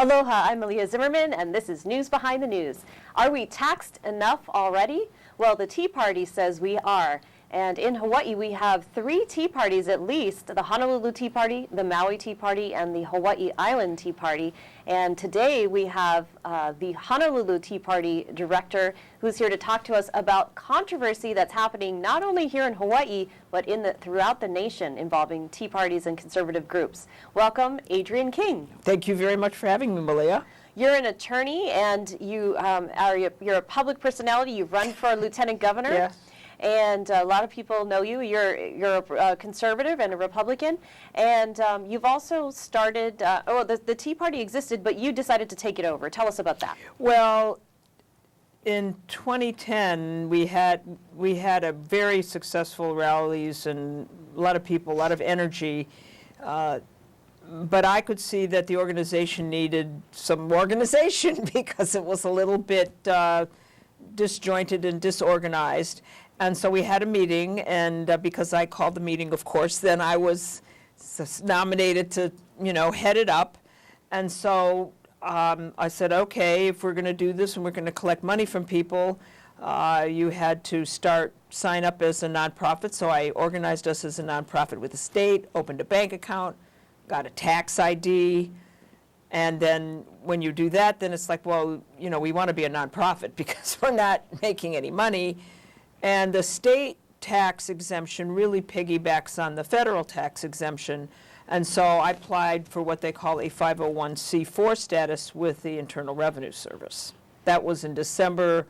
Aloha, I'm Malia Zimmerman, and this is News Behind the News. Are we taxed enough already? Well, the Tea Party says we are. And in Hawaii, we have 3 Tea Parties at least, the Honolulu Tea Party, the Maui Tea Party, and the Hawaii Island Tea Party. And today we have the Honolulu Tea Party director who's here to talk to us about controversy that's happening not only here in Hawaii, but throughout the nation involving Tea Parties and conservative groups. Welcome, Adrian King. Thank you very much for having me, Malia. You're an attorney and you're a public personality. You've run for lieutenant governor. Yes. And a lot of people know you. You're a conservative and a Republican, and you've also started. The Tea Party existed, but you decided to take it over. Tell us about that. Well, in 2010, we had a very successful rallies and a lot of people, a lot of energy. But I could see that the organization needed some organization because it was a little bit disjointed and disorganized. And so we had a meeting, and because I called the meeting, of course, then I was nominated to, head it up. And so I said, okay, if we're going to do this and we're going to collect money from people, you had to sign up as a nonprofit. So I organized us as a nonprofit with the state, opened a bank account, got a tax ID. And then when you do that, then it's like, well, we want to be a nonprofit because we're not making any money. And the state tax exemption really piggybacks on the federal tax exemption. And so I applied for what they call a 501c4 status with the Internal Revenue Service. That was in December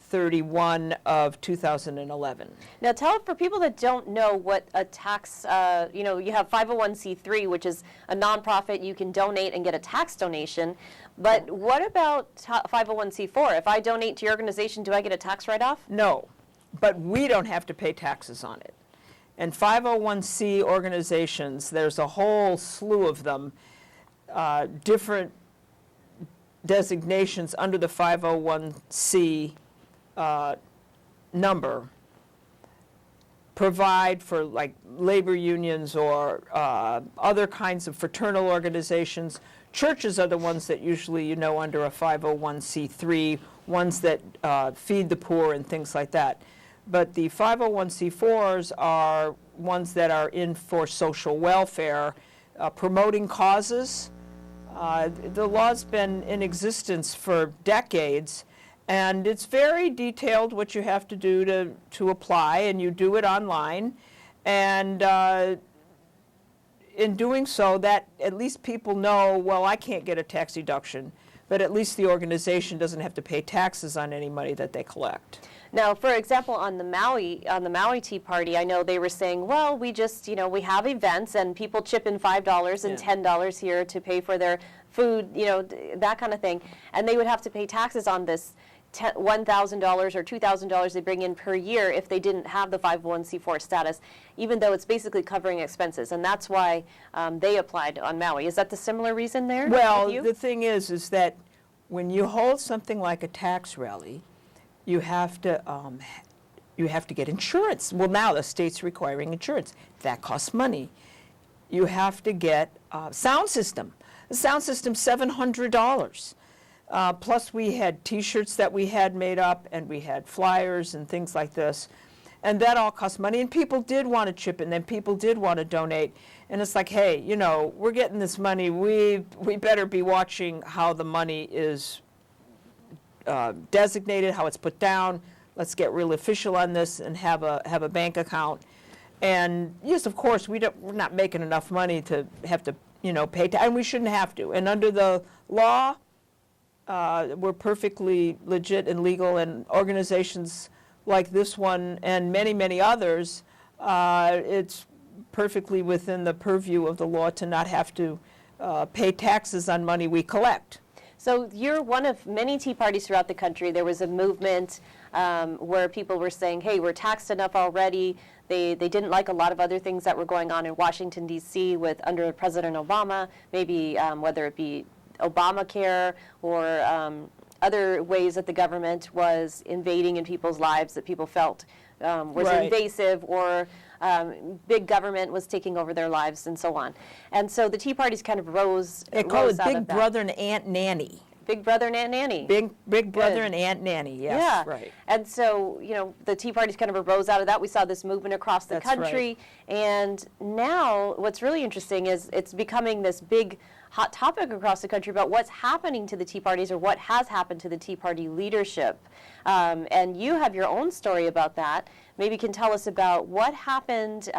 31 of 2011. Now tell, for people that don't know what a tax, you have 501c3, which is a nonprofit. You can donate and get a tax donation. But what about 501c4? If I donate to your organization, do I get a tax write-off? No. But we don't have to pay taxes on it. And 501c organizations, there's a whole slew of them, different designations under the 501c number, provide for like labor unions or other kinds of fraternal organizations. Churches are the ones that usually under a 501c3, ones that feed the poor and things like that. But the 501c4s are ones that are in for social welfare, promoting causes. The law's been in existence for decades, and it's very detailed what you have to do to apply, and you do it online. And in doing so, that at least people know, well, I can't get a tax deduction, but at least the organization doesn't have to pay taxes on any money that they collect. Now, for example, on the Maui Tea Party, I know they were saying, well, we just, we have events and people chip in $5 and $10 here to pay for their food, that kind of thing. And they would have to pay taxes on this $1,000 or $2,000 they bring in per year if they didn't have the 501c4 status, even though it's basically covering expenses. And that's why they applied on Maui. Is that the similar reason there? Well, the thing is that when you hold something like a tax rally, you have to get insurance. Well, now the state's requiring insurance. That costs money. You have to get a sound system. The sound system's $700. Plus we had T-shirts that we had made up, and we had flyers and things like this. And that all cost money, and people did want to chip in, and people did want to donate. And it's like, hey, we're getting this money. We better be watching how the money is designated, how it's put down. Let's get real official on this and have a bank account. And yes, of course, we're not making enough money to have to pay and we shouldn't have to. And under the law, we're perfectly legit and legal. And organizations like this one and many, many others, it's perfectly within the purview of the law to not have to pay taxes on money we collect. So you're one of many Tea Parties throughout the country. There was a movement where people were saying, hey, we're taxed enough already. They didn't like a lot of other things that were going on in Washington, D.C. under President Obama, maybe whether it be Obamacare or other ways that the government was invading in people's lives that people felt was invasive, or big government was taking over their lives and so on. And so the Tea Party's kind of rose They call rose it out Big of that. Brother and Aunt Nanny. Big Brother and Aunt Nanny. Big Brother Good. and Aunt Nanny, yes, Yeah. right. And so, the Tea Party's kind of arose out of that. We saw this movement across the That's country. And now what's really interesting is it's becoming this big hot topic across the country about what's happening to the Tea Parties or what has happened to the Tea Party leadership. And you have your own story about that. Maybe you can tell us about what happened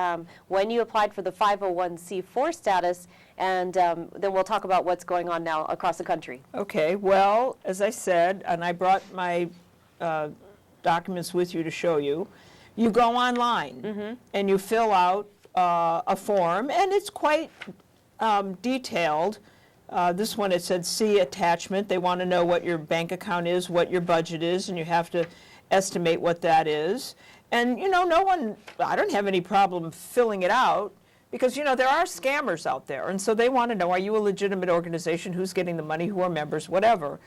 when you applied for the 501c4 status, and then we'll talk about what's going on now across the country. Okay, well, as I said, and I brought my documents with you to show you, you go online and you fill out a form, and it's quite detailed. This one, it said see attachment. They want to know what your bank account is, what your budget is, and you have to estimate what that is. And, I don't have any problem filling it out because, there are scammers out there. And so they want to know, are you a legitimate organization? Who's getting the money? Who are members? Whatever.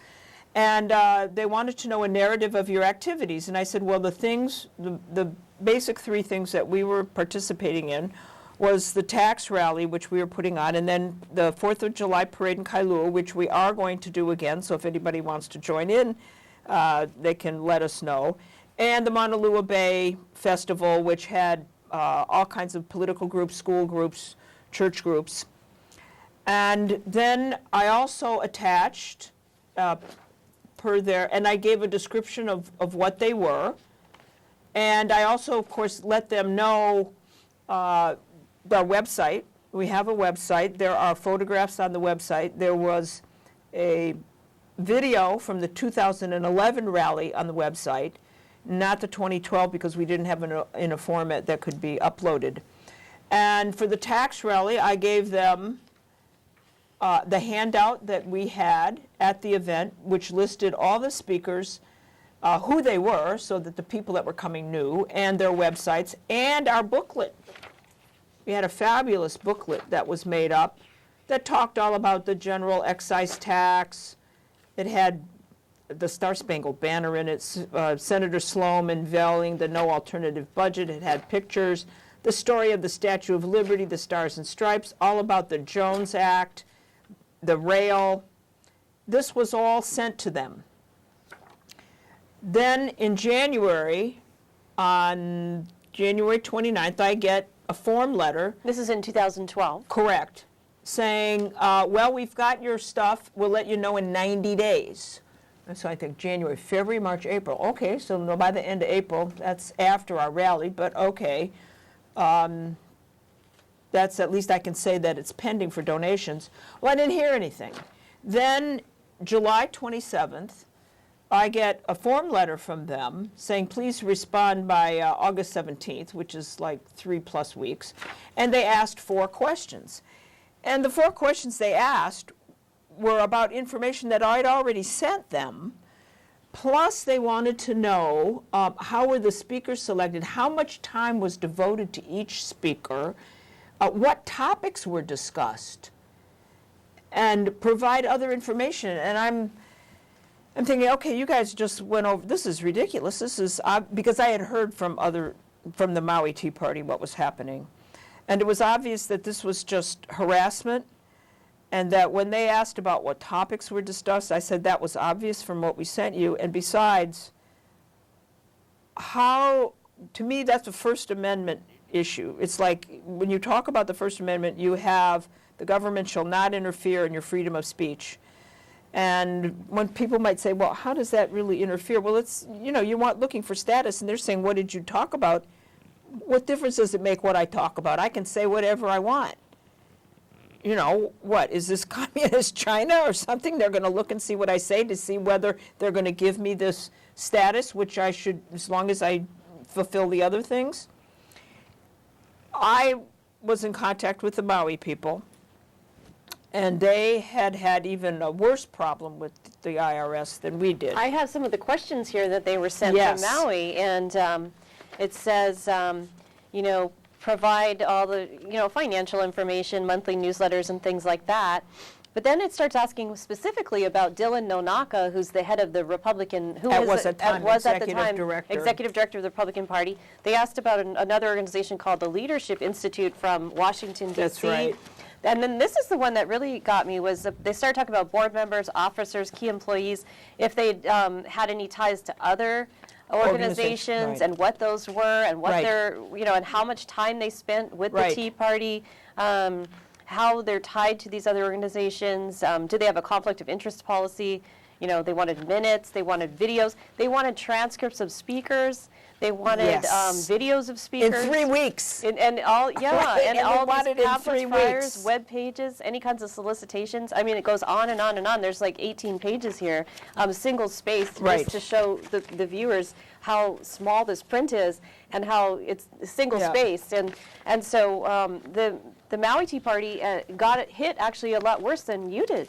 And they wanted to know a narrative of your activities. And I said, well, the basic three things that we were participating in was the tax rally, which we were putting on, and then the 4th of July parade in Kailua, which we are going to do again. So if anybody wants to join in, they can let us know. And the Maunalua Bay Festival, which had all kinds of political groups, school groups, church groups. And then I also attached, and I gave a description of what they were. And I also, of course, let them know the website. We have a website. There are photographs on the website. There was a video from the 2011 rally on the website, not the 2012 because we didn't have it in a format that could be uploaded. And for the tax rally, I gave them the handout that we had at the event, which listed all the speakers, who they were, so that the people that were coming knew, and their websites, and our booklet. We had a fabulous booklet that was made up that talked all about the general excise tax. It had the Star-Spangled Banner in it, Senator Sloan unveiling the no alternative budget. It had pictures, the story of the Statue of Liberty, the Stars and Stripes, all about the Jones Act, the rail. This was all sent to them. Then in January, on January 29th, I get a form letter. This is in 2012. Correct. Saying, well, we've got your stuff. We'll let you know in 90 days. And so I think January, February, March, April. Okay, so by the end of April, that's after our rally, but okay. That's at least I can say that it's pending for donations. Well, I didn't hear anything. Then July 27th, I get a form letter from them saying, please respond by August 17th, which is like 3+ weeks. And they asked 4 questions. And the 4 questions they asked were about information that I'd already sent them. Plus, they wanted to know how were the speakers selected, how much time was devoted to each speaker, what topics were discussed, and provide other information. And I'm thinking, okay, you guys just went over, this is ridiculous. This is, because I had heard from the Maui Tea Party what was happening. And it was obvious that this was just harassment, and that when they asked about what topics were discussed, I said that was obvious from what we sent you. And besides, to me, that's a First Amendment issue. It's like when you talk about the First Amendment, you have the government shall not interfere in your freedom of speech. And when people might say, well, how does that really interfere? Well, it's, you want looking for status, and they're saying, what did you talk about? What difference does it make what I talk about? I can say whatever I want. What, is this communist China or something? They're going to look and see what I say to see whether they're going to give me this status, which I should, as long as I fulfill the other things. I was in contact with the Maui people, and they had even a worse problem with the IRS than we did. I have some of the questions here that they were sent Yes. from Maui, and it says, provide all the, financial information, monthly newsletters and things like that. But then it starts asking specifically about Dylan Nonaka, who's the head of the Republican, who was at the time executive director of the Republican Party. They asked about another organization called the Leadership Institute from Washington, D.C. That's right. And then this is the one that really got me, was they started talking about board members, officers, key employees, if they had any ties to other organizations, right. and what those were, and what Right. their, and how much time they spent with Right. the Tea Party, how they're tied to these other organizations, do they have a conflict of interest policy? They wanted minutes, they wanted videos, they wanted transcripts of speakers, they wanted Yes. videos of In speakers. 3 weeks. And all, yeah, Right, and and they all wanted these it in pamphlets, 3 flyers, weeks. web pages, any kinds of solicitations. I mean, it goes on and on and on. There's like 18 pages here, single spaced, Right. just to show the viewers how small this print is and how it's single Yeah. spaced. And so the Maui Tea Party got it hit actually a lot worse than you did.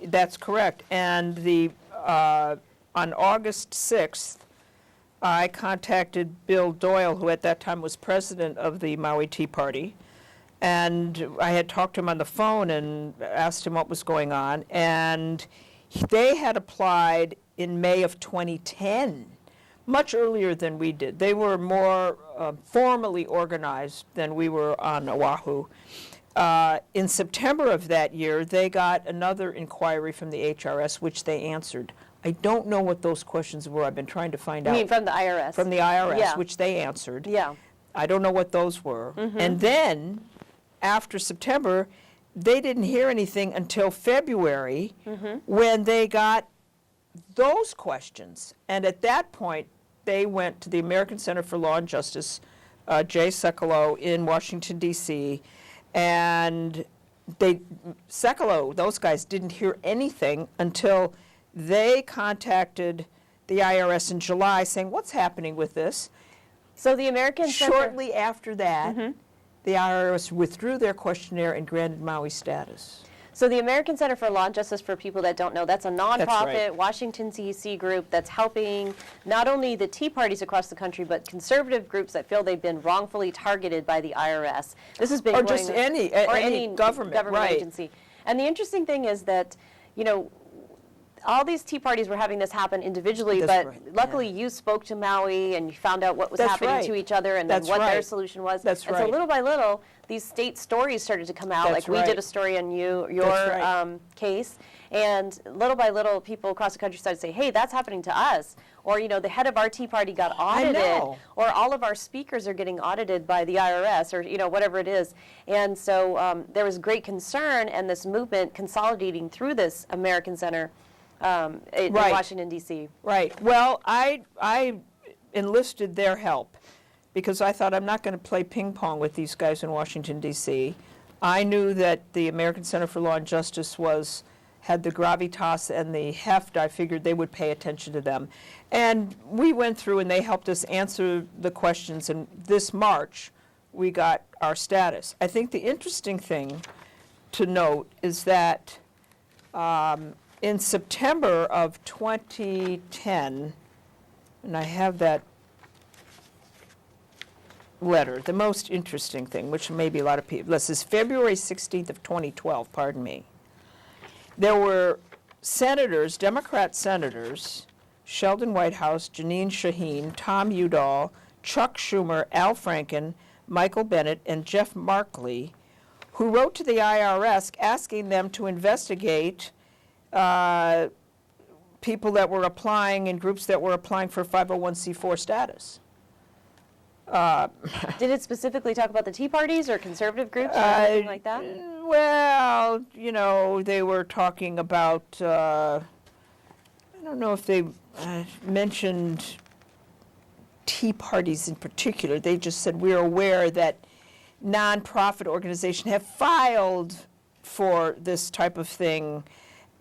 That's correct. And on August 6th, I contacted Bill Doyle, who at that time was president of the Maui Tea Party, and I had talked to him on the phone and asked him what was going on, and they had applied in May of 2010, much earlier than we did. They were more formally organized than we were on Oahu. In September of that year, they got another inquiry from the HRS, which they answered. I don't know what those questions were. I've been trying to find I out. mean, from the IRS. From the IRS, Yeah. which they answered. Yeah. I don't know what those were. Mm-hmm. And then, after September, they didn't hear anything until February, Mm-hmm. when they got those questions. And at that point, they went to the American Center for Law and Justice, Jay Sekulow in Washington, D.C., and Sekulow, those guys didn't hear anything until they contacted the IRS in July saying, what's happening with this? So the American Center. Shortly after that, Mm-hmm. the IRS withdrew their questionnaire and granted Maui status. So the American Center for Law and Justice, for people that don't know, that's a nonprofit right. Washington, D.C. group that's helping not only the Tea Parties across the country, but conservative groups that feel they've been wrongfully targeted by the IRS. This has been Or going just any government, right. agency. And the interesting thing is that, all these Tea Parties were having this happen individually, That's but right, luckily you spoke to Maui and you found out what was That's happening right. to each other and then That's what their right. solution was. That's and right. so little by little, these state stories started to come out. That's Like we right. did a story on your That's right. case, and little by little, people across the country started to say, "Hey, that's happening to us," or the head of our Tea Party got audited, know. or all of our speakers are getting audited by the IRS, or whatever it is. And so there was great concern, and this movement consolidating through this American Center. In Right. Washington, D.C. Right. Well, I enlisted their help because I thought I'm not going to play ping pong with these guys in Washington, D.C. I knew that the American Center for Law and Justice had the gravitas and the heft. I figured they would pay attention to them. And we went through and they helped us answer the questions. And this March, we got our status. I think the interesting thing to note is that in September of 2010, and I have that letter, the most interesting thing, which maybe a lot of people, this is February 16th of 2012, pardon me. There were senators, Democrat senators, Sheldon Whitehouse, Janine Shaheen, Tom Udall, Chuck Schumer, Al Franken, Michael Bennett, and Jeff Markley, who wrote to the IRS asking them to investigate people that were applying in groups that were applying for 501c4 status. Did it specifically talk about the Tea Parties or conservative groups or anything like that? Well, they were talking about, I don't know if they mentioned Tea Parties in particular. They just said, we're aware that nonprofit organizations have filed for this type of thing,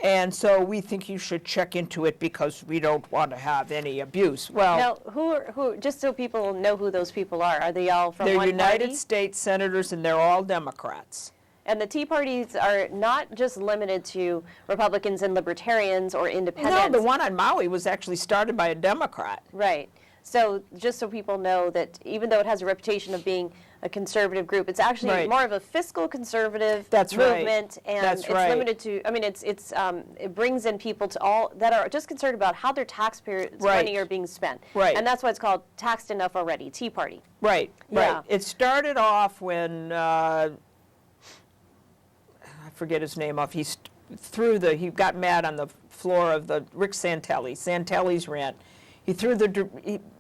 and so we think you should check into it because we don't want to have any abuse. Well, Now, who? Just so people know who those people are they all from they're one United party? States senators, and they're all Democrats. And the Tea Parties are not just limited to Republicans and Libertarians or Independents. No, the one on Maui was actually started by a Democrat. Right. So just so people know that even though it has a reputation of being a conservative group, it's actually Right. more of a fiscal conservative That's right. movement, and That's it's right. limited to. I mean, it brings in people to all that are just concerned about how their taxpayers' Right. money are being spent, Right. and that's why it's called Taxed Enough Already, Tea Party. Right, Yeah. right. It started off when, I forget his name off, he got mad on the floor of the Rick Santelli's rant.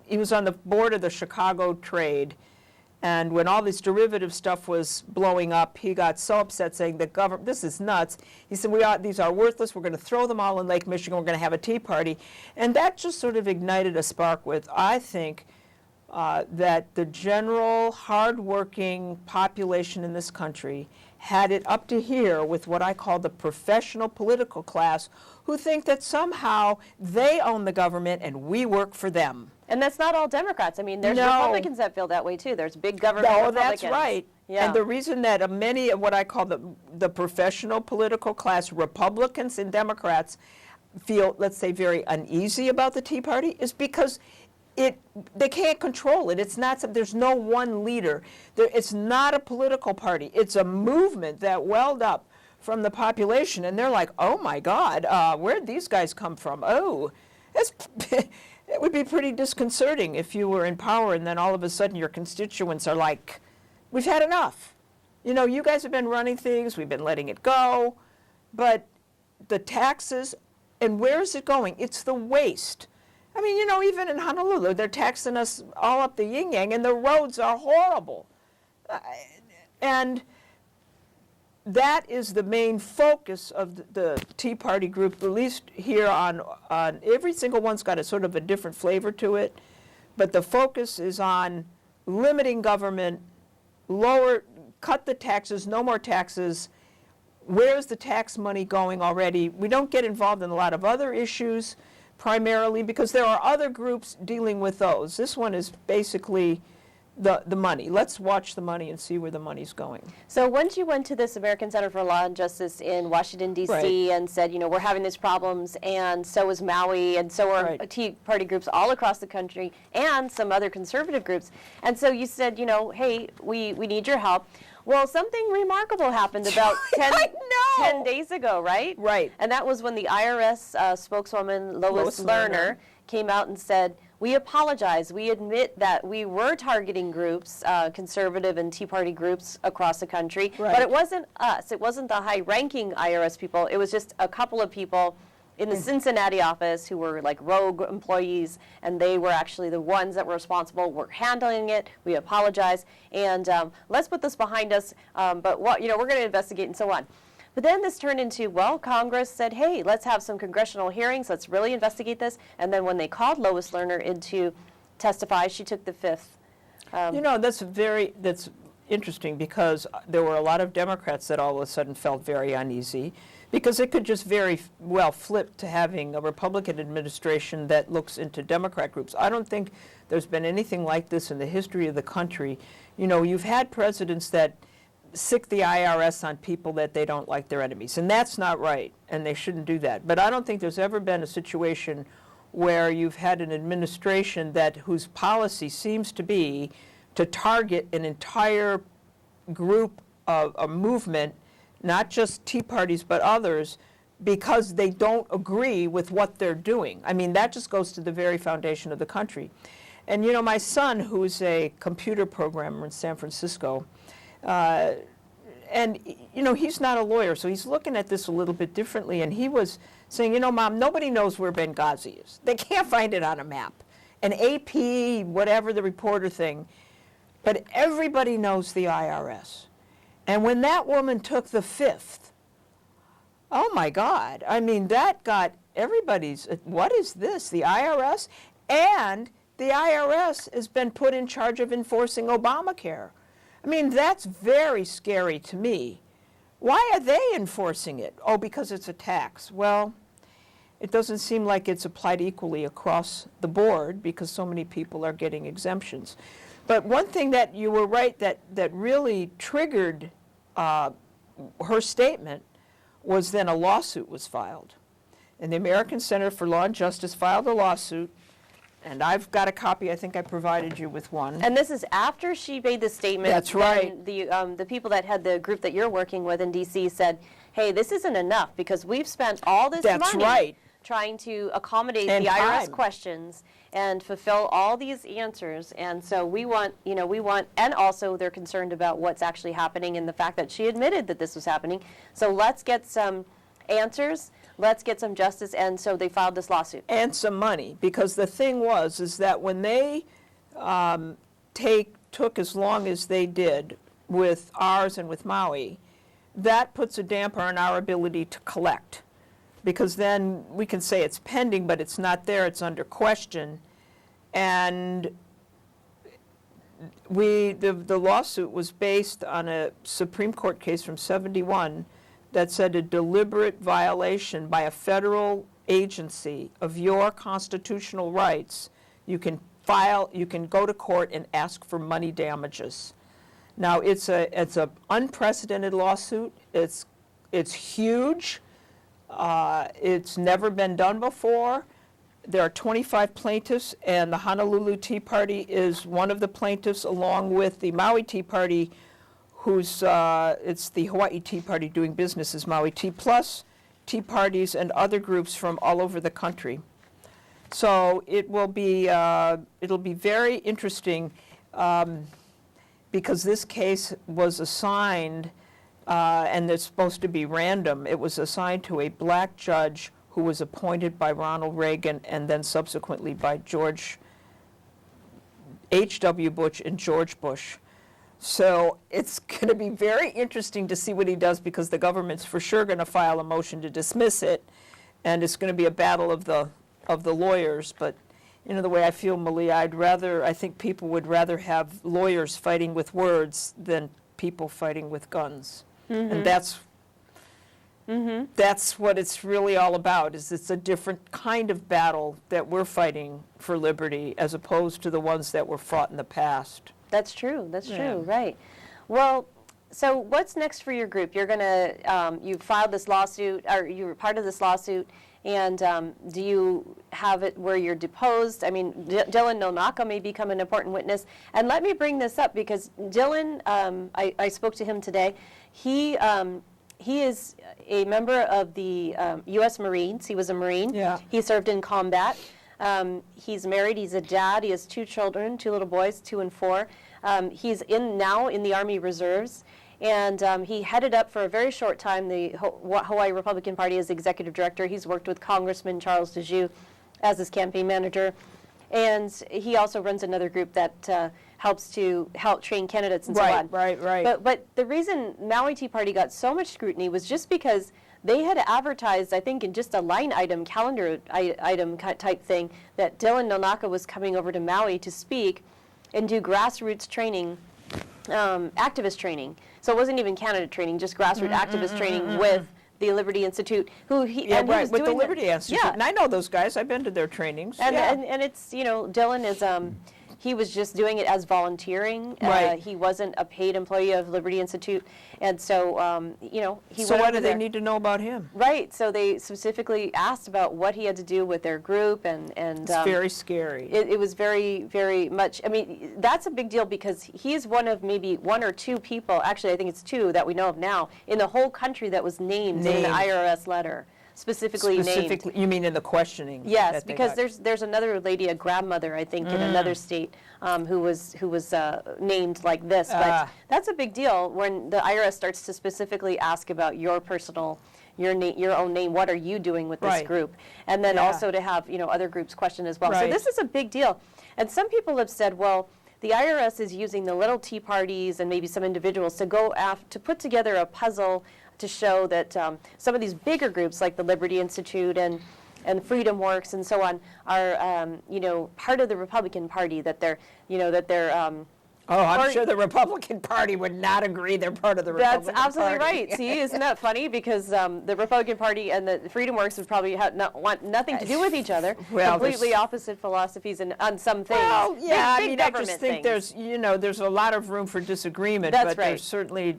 He was on the board of the Chicago Trade, and when all this derivative stuff was blowing up, he got so upset saying the government, this is nuts. He said, these are worthless, we're going to throw them all in Lake Michigan, we're going to have a tea party. And that just sort of ignited a spark with, I think, that the general hardworking population in this country had it up to here with what I call the professional political class, who think that somehow they own the government and we work for them. And that's not all Democrats. I mean, there's No. Republicans that feel that way too. There's big government Oh, Republicans. that's right. Yeah. And the reason that many of what I call the professional political class, Republicans and Democrats, feel, let's say, very uneasy about the Tea Party is because they can't control it. It's not. There's no one leader. It's not a political party. It's a movement that welled up from the population, and they're like, "Oh my God, where'd these guys come from?" Oh, it would be pretty disconcerting if you were in power, and then all of a sudden your constituents are like, "We've had enough. You know, you guys have been running things. We've been letting it go, but the taxes, and where is it going? It's the waste." I mean, you know, even in Honolulu, they're taxing us all up the yin-yang, and the roads are horrible. And that is the main focus of the Tea Party group, at least here on every single one's got a sort of a different flavor to it, but the focus is on limiting government, cut the taxes, no more taxes. Where's the tax money going already? We don't get involved in a lot of other issues, primarily because there are other groups dealing with those. This one is basically the money. Let's watch the money and see where the money's going. So once you went to this American Center for Law and Justice in Washington, D.C. Right. and said, you know, we're having these problems, and so is Maui, and so are Right. Tea Party groups all across the country, and some other conservative groups. And so you said, you know, hey, we need your help. Well, something remarkable happened about 10 days ago, right? Right. And that was when the IRS spokeswoman, Lois Lerner, came out and said, we apologize. We admit that we were targeting groups, conservative and Tea Party groups across the country, Right. but it wasn't us. It wasn't the high-ranking IRS people. It was just a couple of people in the Cincinnati office who were like rogue employees, and they were actually the ones that were responsible. We're handling it. We apologize, and let's put this behind us. But what, you know, we're going to investigate and so on. But then this turned into, well, Congress said, hey, let's have some congressional hearings. Let's really investigate this. And then when they called Lois Lerner in to testify, she took the fifth. You know, that's interesting because there were a lot of Democrats that all of a sudden felt very uneasy because it could just very well flip to having a Republican administration that looks into Democrat groups. I don't think there's been anything like this in the history of the country. You know, you've had presidents that sick the IRS on people that they don't like their enemies, and that's not right, and they shouldn't do that. But I don't think there's ever been a situation where you've had an administration whose policy seems to be to target an entire group of a movement, not just Tea Parties but others, because they don't agree with what they're doing. I mean, that just goes to the very foundation of the country. And you know, my son, who's a computer programmer in San Francisco, and you know, he's not a lawyer, so he's looking at this a little bit differently, and he was saying, you know, Mom, nobody knows where Benghazi is. They can't find it on a map. An AP, whatever the reporter thing, but everybody knows the IRS. And when that woman took the fifth, oh my God, I mean, that got everybody's, what is this, the IRS? And the IRS has been put in charge of enforcing Obamacare. I mean, that's very scary to me. Why are they enforcing it? Oh, because it's a tax. Well, it doesn't seem like it's applied equally across the board because so many people are getting exemptions. But one thing that you were right that really triggered her statement was then a lawsuit was filed. And the American Center for Law and Justice filed a lawsuit And I've got a copy. I think I provided you with one. And this is after she made the statement. That's right. And the people that had the group that you're working with in D.C. said, hey, this isn't enough because we've spent all this That's money right. trying to accommodate And the IRS time. questions and fulfill all these answers. And so we want, and also they're concerned about what's actually happening and the fact that she admitted that this was happening. So let's get some answers. Let's get some justice, and so they filed this lawsuit. And some money, because the thing is that when they took as long as they did with ours and with Maui, that puts a damper on our ability to collect, because then we can say it's pending, but it's not there, it's under question, and the lawsuit was based on a Supreme Court case from '71 that said a deliberate violation by a federal agency of your constitutional rights, you can go to court and ask for money damages. Now, it's a unprecedented lawsuit. It's huge. It's never been done before. There are 25 plaintiffs, and the Honolulu Tea Party is one of the plaintiffs, along with the Maui Tea Party, it's the Hawaii Tea Party doing business as Maui Tea, plus tea parties and other groups from all over the country. So it'll be very interesting because this case was assigned, and it's supposed to be random. It was assigned to a black judge who was appointed by Ronald Reagan and then subsequently by George H.W. Bush and George Bush. So it's going to be very interesting to see what he does, because the government's for sure going to file a motion to dismiss it, and it's going to be a battle of the lawyers. But the way I feel, Malia, I think people would rather have lawyers fighting with words than people fighting with guns. Mm-hmm. And that's what it's really all about. It's a different kind of battle that we're fighting for liberty, as opposed to the ones that were fought in the past. That's true. That's true. Right. Well, so what's next for your group? You're gonna you filed this lawsuit, or you were part of this lawsuit, and do you have it where you're deposed? I mean, Dylan Nonaka may become an important witness. And let me bring this up because Dylan, I spoke to him today. He is a member of the U.S. Marines. He was a Marine. Yeah. He served in combat. He's married. He's a dad. He has 2 children, 2 little boys, 2 and 4. He's now in the Army Reserves, and he headed up for a very short time the Hawaii Republican Party as executive director. He's worked with Congressman Charles DeJoux as his campaign manager, and he also runs another group that helps train candidates and so on. Right. But the reason Maui Tea Party got so much scrutiny was just because they had advertised, I think, in just a line item, calendar item type thing, that Dylan Nonaka was coming over to Maui to speak and do grassroots training, activist training. So it wasn't even candidate training, just grassroots activist training with the Liberty Institute, with the Liberty Institute. Yeah. And I know those guys. I've been to their trainings. And it's, Dylan is, he was just doing it as volunteering. Right. He wasn't a paid employee of Liberty Institute. And so, he So went what over do they there. need to know about him? Right. So they specifically asked about what he had to do with their group, and It's very scary. it was very, very much. I mean, that's a big deal because he is one of maybe 1 or 2 people. Actually, I think it's 2 that we know of now in the whole country that was named in the IRS letter. Specifically named. You mean in the questioning? Yes, because there's another lady, a grandmother, I think, in another state, who was named like this. But that's a big deal when the IRS starts to specifically ask about your personal, your own name. What are you doing with this group? And then also to have other groups question as well. So this is a big deal. And some people have said, well, the IRS is using the little tea parties and maybe some individuals to to put together a puzzle to show that some of these bigger groups like the Liberty Institute and Freedom Works and so on are part of the Republican Party, that they're I'm sure the Republican Party would not agree they're part of the Republican Party. That's absolutely right. See, isn't that funny? Because the Republican Party and the Freedom Works would probably want nothing to do with each other. Well, completely opposite philosophies on some things. Well, yeah, big I just think things. there's a lot of room for disagreement, That's but there's certainly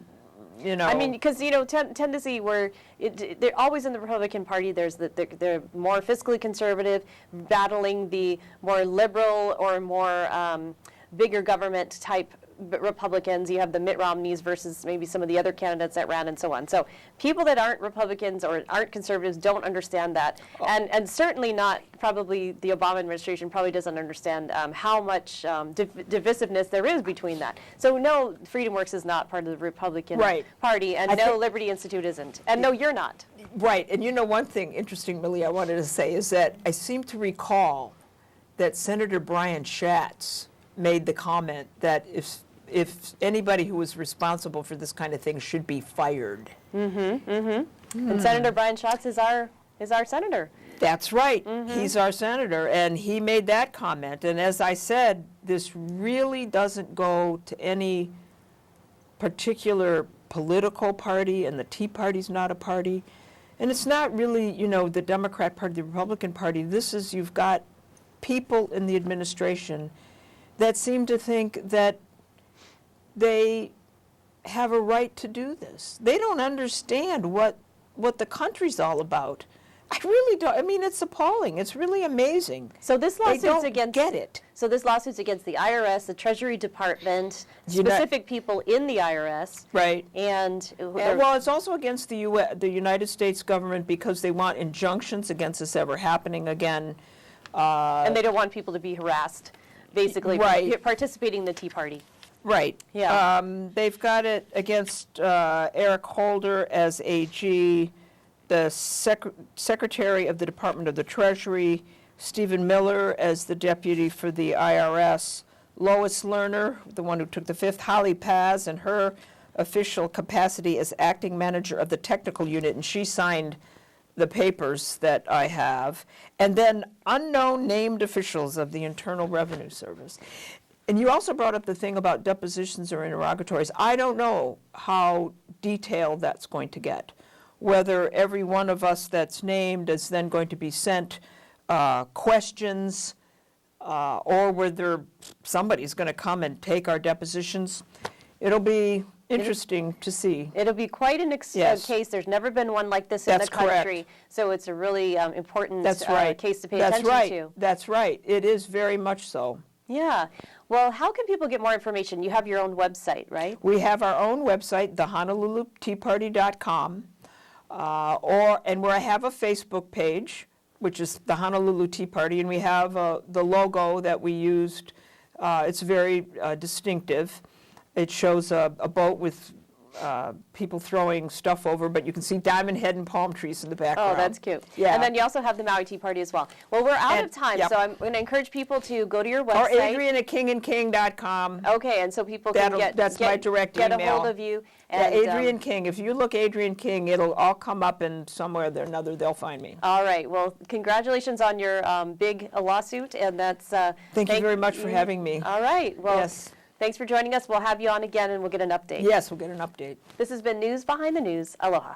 you know. I mean, because, you know, tendency where they're always in the Republican Party, there's they're more fiscally conservative, battling the more liberal or more bigger government type Republicans. You have the Mitt Romneys versus maybe some of the other candidates that ran and so on. So people that aren't Republicans or aren't conservatives don't understand that. And certainly not, probably the Obama administration probably doesn't understand how much divisiveness there is between that. So no, FreedomWorks is not part of the Republican Party, and no, Liberty Institute isn't. And no, you're not. Right. And you know, one thing, interesting, Millie, I wanted to say is that I seem to recall that Senator Brian Schatz made the comment that if anybody who was responsible for this kind of thing should be fired. And Senator Brian Schatz is our senator. That's right. He's our senator, and he made that comment. And as I said, this really doesn't go to any particular political party, and the Tea Party's not a party. And it's not really, you know, the Democrat Party, the Republican Party. This is, you've got people in the administration that seem to think that they have a right to do this. They don't understand what the country's all about. I really don't. I mean, it's appalling. It's really amazing. So this lawsuit's they don't against get it. So this lawsuit's against the IRS, the Treasury Department, specific people in the IRS, right? And well, it's also against the the United States government because they want injunctions against this ever happening again. And they don't want people to be harassed, basically, participating in the Tea Party. Right. Yeah. They've got it against Eric Holder as AG, the Secretary of the Department of the Treasury, Stephen Miller as the Deputy for the IRS, Lois Lerner, the one who took the fifth, Holly Paz, in her official capacity as Acting Manager of the Technical Unit, and she signed the papers that I have, and then unknown named officials of the Internal Revenue Service. And you also brought up the thing about depositions or interrogatories. I don't know how detailed that's going to get, whether every one of us that's named is then going to be sent questions, or whether somebody's going to come and take our depositions. It'll be interesting to see. It'll be quite an case. There's never been one like this in the country. Correct. So it's a really important case to pay That's attention right. to. That's right. It is very much so. Yeah. Well, how can people get more information? You have your own website, right? We have our own website, thehonoluluteaparty.com, and where I have a Facebook page, which is the Honolulu Tea Party, and we have the logo that we used. It's very distinctive. It shows a boat with people throwing stuff over, but you can see Diamond Head and palm trees in the background. Oh, that's cute. Yeah. And then you also have the Maui Tea Party as well. Well, we're out of time, so I'm going to encourage people to go to your website. Or adrian@kingandking.com. Okay, and so people can That's my direct email. Get a hold of you. And, yeah, Adrian King. If you look Adrian King, it'll all come up, and somewhere or another they'll find me. All right. Well, congratulations on your big lawsuit, and that's. Thank you very much for having me. All right. Well. Yes. Thanks for joining us. We'll have you on again, and we'll get an update. Yes, we'll get an update. This has been News Behind the News. Aloha.